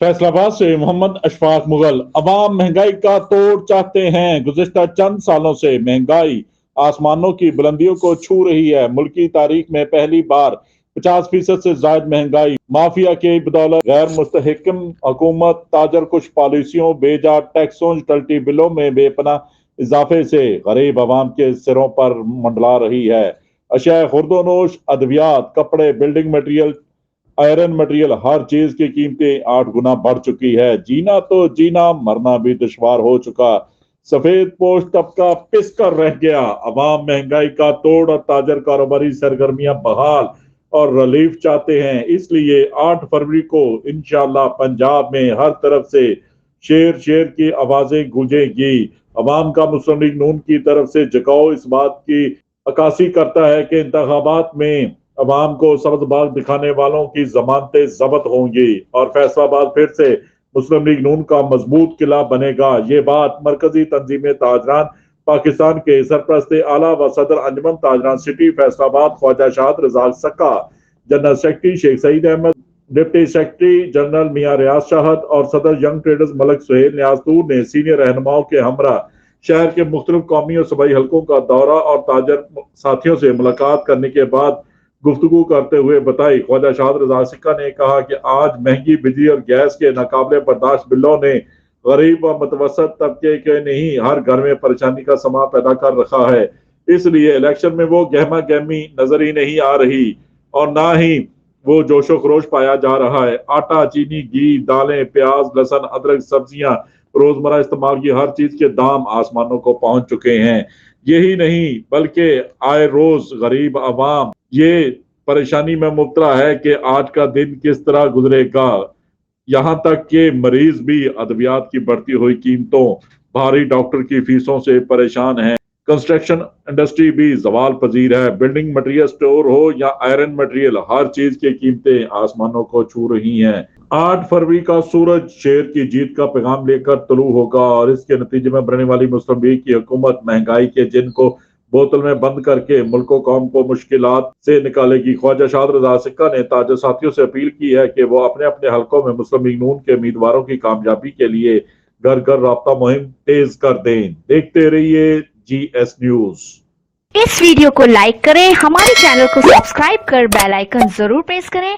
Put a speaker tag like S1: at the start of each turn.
S1: फैसलाबाद से मोहम्मद अशफाक मुगल। अवाम महंगाई का तोड़ चाहते हैं। गुज़िश्ता चंद सालों से महंगाई आसमानों की बुलंदियों को छू रही है। मुल्क की तारीख में पहली बार 50% से ज्यादा महंगाई माफिया के बदौलत गैर मुस्तहकम हुकूमत, ताजर कुछ पॉलिसियों, बेजा टैक्सों, टल्टी बिलों में बेपनाह इजाफे से गरीब अवाम के सिरों पर मंडला रही है। अशिया खुर्दोनोश, अद्वियात, कपड़े, बिल्डिंग मटेरियल, आयरन मटेरियल, हर चीज की कीमतें 8 गुना बढ़ चुकी है। जीना तो जीना, मरना भी दुश्वार हो चुका। सफेद पोश तबका पिस कर रह गया। अवाम महंगाई का तोड़ और ताजर कारोबारी सरगर्मियां बहाल और रिलीफ चाहते हैं। इसलिए 8 फरवरी को इंशाल्लाह पंजाब में हर तरफ से शेर शेर की आवाजें गूंजेगी। अवाम का मुस्लिम लीग नून की तरफ से जगाओ इस बात की अक्कासी करता है कि इंतखाबात में अवाम को सब्ज बाग दिखाने वालों की जमानतें जब्त होंगी और फैसलाबाद फिर से मुस्लिम लीग नून का मजबूत किला बनेगा। ये बात मरकजी तंजीम ताजरान पाकिस्तान के सरपरस्त आला व सदर अंजुमन ताजरान city Faisalabad Khawaja Shad Razzaq Sakka, general secretary Sheikh Saeed Ahmad, deputy secretary general Mian Riaz Shahid और सदर यंग ट्रेडर्स मलक सुहेल न्याजतूर ने सीनियर रहनुमाओं के हमरा शहर के मुख्तलिफ कौमी और सूबाई हलकों का दौरा और ताजर साथियों से मुलाकात करने के बाद गुफ्तगू करते हुए बताई। ख्वाजा शाहद रजा सिक्का ने कहा कि आज महंगी बिजली और गैस के नाकाबिले बर्दाश्त बिलों ने गरीब व मुतवसत तबके के नहीं हर घर में परेशानी का समा पैदा कर रखा है। इसलिए इलेक्शन में वो गहमा गहमी नजर ही नहीं आ रही और ना ही वो जोशो खरोश पाया जा रहा है। आटा, चीनी, घी, दालें, प्याज, लहसुन, अदरक, सब्जियां, रोजमर्रा इस्तेमाल की हर चीज के दाम आसमानों को पहुंच चुके हैं। यही नहीं बल्कि आए रोज गरीब अवाम ये परेशानी में मुब्तला है कि आज का दिन किस तरह गुजरेगा। यहाँ तक कि मरीज भी अद्वियात की बढ़ती हुई कीमतों, भारी डॉक्टर की फीसों से परेशान है। कंस्ट्रक्शन इंडस्ट्री भी जवाल पजीर है। बिल्डिंग मटेरियल स्टोर हो या आयरन मटेरियल, हर चीज की कीमतें आसमानों को छू रही हैं। 8 फरवरी का सूरज शेर की जीत का पैगाम लेकर तुलू होगा और इसके नतीजे में बनने वाली मुस्लिम लीग की हुकूमत महंगाई के जिन को बोतल में बंद करके मुल्क कौम को मुश्किलात से निकालेगी। ख्वाजा शाहद रजा सिक्का ने ताजर साथियों से अपील की है कि वो अपने अपने हलकों में मुस्लिम लीग नून के उम्मीदवारों की कामयाबी के लिए घर घर राब्ता मुहिम तेज कर दें। देखते रहिए GS न्यूज।
S2: इस वीडियो को लाइक करें, हमारे चैनल को सब्सक्राइब कर बेल आइकन जरूर प्रेस करें।